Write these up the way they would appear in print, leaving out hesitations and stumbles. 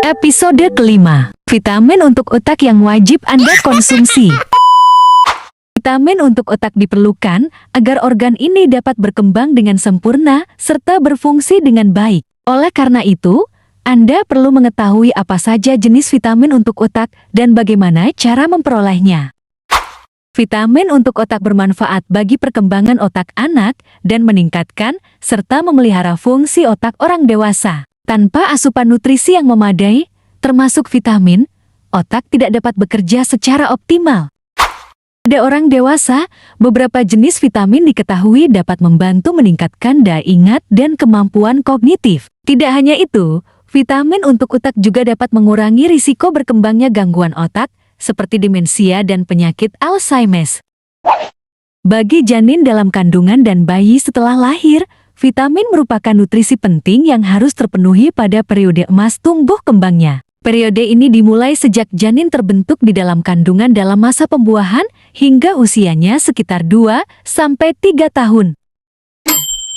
Episode kelima, vitamin untuk otak yang wajib Anda konsumsi. Vitamin untuk otak diperlukan agar organ ini dapat berkembang dengan sempurna serta berfungsi dengan baik. Oleh karena itu, Anda perlu mengetahui apa saja jenis vitamin untuk otak dan bagaimana cara memperolehnya. Vitamin untuk otak bermanfaat bagi perkembangan otak anak dan meningkatkan serta memelihara fungsi otak orang dewasa. Tanpa asupan nutrisi yang memadai, termasuk vitamin, otak tidak dapat bekerja secara optimal. Pada orang dewasa, beberapa jenis vitamin diketahui dapat membantu meningkatkan daya ingat dan kemampuan kognitif. Tidak hanya itu, vitamin untuk otak juga dapat mengurangi risiko berkembangnya gangguan otak, seperti demensia dan penyakit Alzheimer. Bagi janin dalam kandungan dan bayi setelah lahir, vitamin merupakan nutrisi penting yang harus terpenuhi pada periode emas tumbuh kembangnya. Periode ini dimulai sejak janin terbentuk di dalam kandungan dalam masa pembuahan hingga usianya sekitar 2-3 tahun.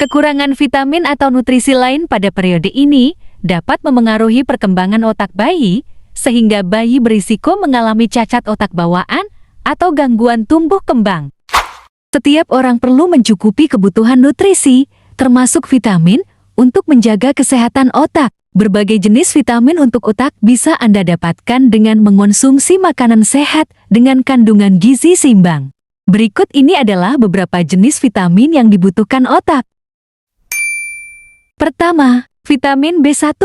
Kekurangan vitamin atau nutrisi lain pada periode ini dapat memengaruhi perkembangan otak bayi, sehingga bayi berisiko mengalami cacat otak bawaan atau gangguan tumbuh kembang. Setiap orang perlu mencukupi kebutuhan nutrisi, termasuk vitamin, untuk menjaga kesehatan otak. Berbagai jenis vitamin untuk otak bisa Anda dapatkan dengan mengonsumsi makanan sehat dengan kandungan gizi seimbang. Berikut ini adalah beberapa jenis vitamin yang dibutuhkan otak. Pertama, vitamin B1.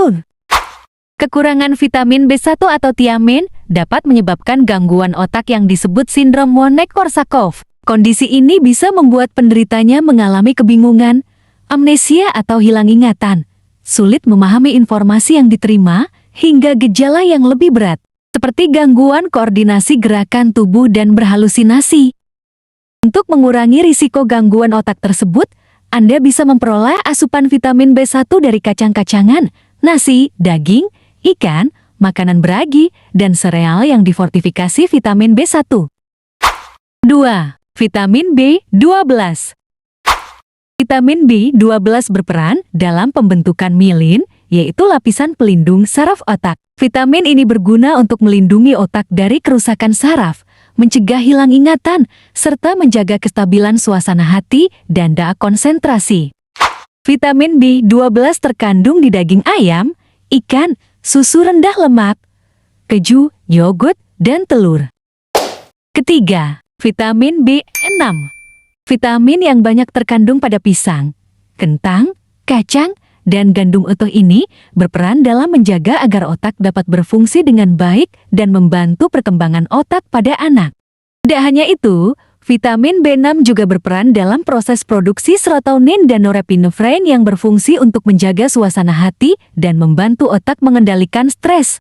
Kekurangan vitamin B1 atau tiamin dapat menyebabkan gangguan otak yang disebut sindrom Wernicke-Korsakoff. Kondisi ini bisa membuat penderitanya mengalami kebingungan, amnesia atau hilang ingatan, sulit memahami informasi yang diterima, hingga gejala yang lebih berat, seperti gangguan koordinasi gerakan tubuh dan berhalusinasi. Untuk mengurangi risiko gangguan otak tersebut, Anda bisa memperoleh asupan vitamin B1 dari kacang-kacangan, nasi, daging, ikan, makanan beragi, dan sereal yang difortifikasi vitamin B1. 2. Vitamin B12. Vitamin B12 berperan dalam pembentukan mielin, yaitu lapisan pelindung saraf otak. Vitamin ini berguna untuk melindungi otak dari kerusakan saraf, mencegah hilang ingatan, serta menjaga kestabilan suasana hati dan daya konsentrasi. Vitamin B12 terkandung di daging ayam, ikan, susu rendah lemak, keju, yogurt, dan telur. Ketiga, vitamin B6. Vitamin yang banyak terkandung pada pisang, kentang, kacang, dan gandum utuh ini berperan dalam menjaga agar otak dapat berfungsi dengan baik dan membantu perkembangan otak pada anak. Tidak hanya itu, vitamin B6 juga berperan dalam proses produksi serotonin dan norepinefrin yang berfungsi untuk menjaga suasana hati dan membantu otak mengendalikan stres.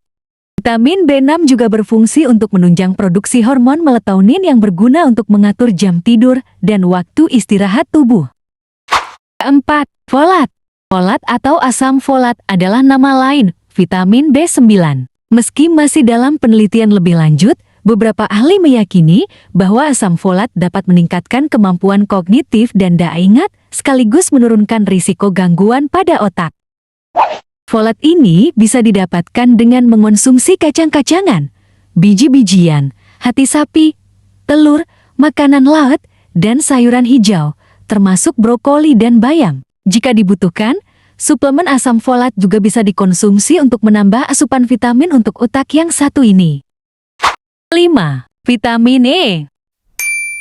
Vitamin B6 juga berfungsi untuk menunjang produksi hormon melatonin yang berguna untuk mengatur jam tidur dan waktu istirahat tubuh. Keempat, folat. Folat atau asam folat adalah nama lain vitamin B9. Meski masih dalam penelitian lebih lanjut, beberapa ahli meyakini bahwa asam folat dapat meningkatkan kemampuan kognitif dan daya ingat, sekaligus menurunkan risiko gangguan pada otak. Folat ini bisa didapatkan dengan mengonsumsi kacang-kacangan, biji-bijian, hati sapi, telur, makanan laut, dan sayuran hijau, termasuk brokoli dan bayam. Jika dibutuhkan, suplemen asam folat juga bisa dikonsumsi untuk menambah asupan vitamin untuk otak yang satu ini. 5. Vitamin E.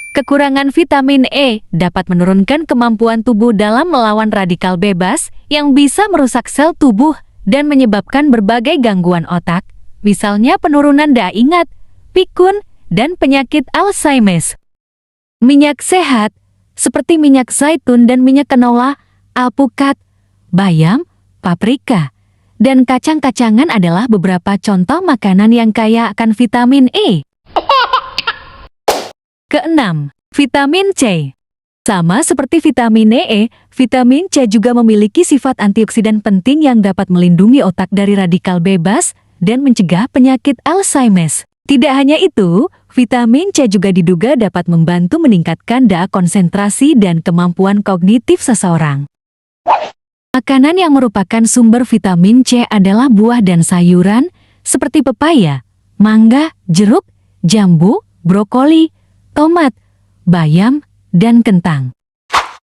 Kekurangan vitamin E dapat menurunkan kemampuan tubuh dalam melawan radikal bebas yang bisa merusak sel tubuh dan menyebabkan berbagai gangguan otak, misalnya penurunan daya ingat, pikun, dan penyakit Alzheimer. Minyak sehat, seperti minyak zaitun dan minyak canola, alpukat, bayam, paprika, dan kacang-kacangan adalah beberapa contoh makanan yang kaya akan vitamin E. Keenam, vitamin C. Sama seperti vitamin E, vitamin C juga memiliki sifat antioksidan penting yang dapat melindungi otak dari radikal bebas dan mencegah penyakit Alzheimer. Tidak hanya itu, vitamin C juga diduga dapat membantu meningkatkan daya konsentrasi dan kemampuan kognitif seseorang. Makanan yang merupakan sumber vitamin C adalah buah dan sayuran, seperti pepaya, mangga, jeruk, jambu, brokoli, tomat, bayam, dan kentang.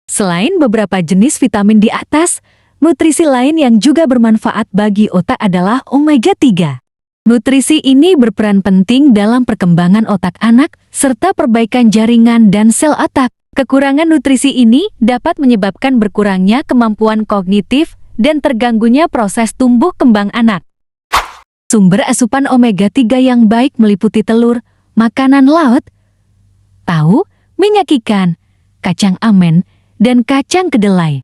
Selain beberapa jenis vitamin di atas, nutrisi lain yang juga bermanfaat bagi otak adalah omega 3. Nutrisi ini berperan penting dalam perkembangan otak anak serta perbaikan jaringan dan sel otak. Kekurangan nutrisi ini dapat menyebabkan berkurangnya kemampuan kognitif dan terganggunya proses tumbuh kembang anak. Sumber asupan omega 3 yang baik meliputi telur, makanan laut, tahu, minyak ikan, kacang almond, dan kacang kedelai.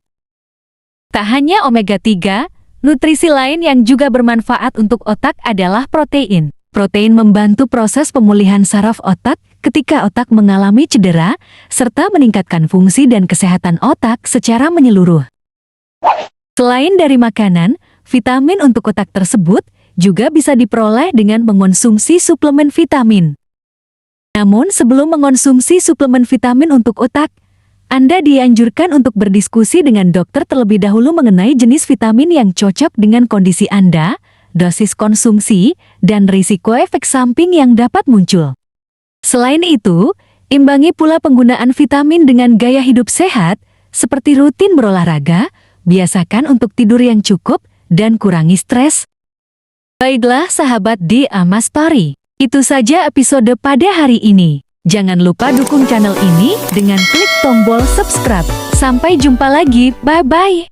Tak hanya omega 3, nutrisi lain yang juga bermanfaat untuk otak adalah protein. Protein membantu proses pemulihan saraf otak ketika otak mengalami cedera, serta meningkatkan fungsi dan kesehatan otak secara menyeluruh. Selain dari makanan, vitamin untuk otak tersebut juga bisa diperoleh dengan mengonsumsi suplemen vitamin. Namun sebelum mengonsumsi suplemen vitamin untuk otak, Anda dianjurkan untuk berdiskusi dengan dokter terlebih dahulu mengenai jenis vitamin yang cocok dengan kondisi Anda, dosis konsumsi, dan risiko efek samping yang dapat muncul. Selain itu, imbangi pula penggunaan vitamin dengan gaya hidup sehat, seperti rutin berolahraga, biasakan untuk tidur yang cukup, dan kurangi stres. Baiklah sahabat di Ama Story, itu saja episode pada hari ini. Jangan lupa dukung channel ini dengan klik tombol subscribe. Sampai jumpa lagi, bye-bye.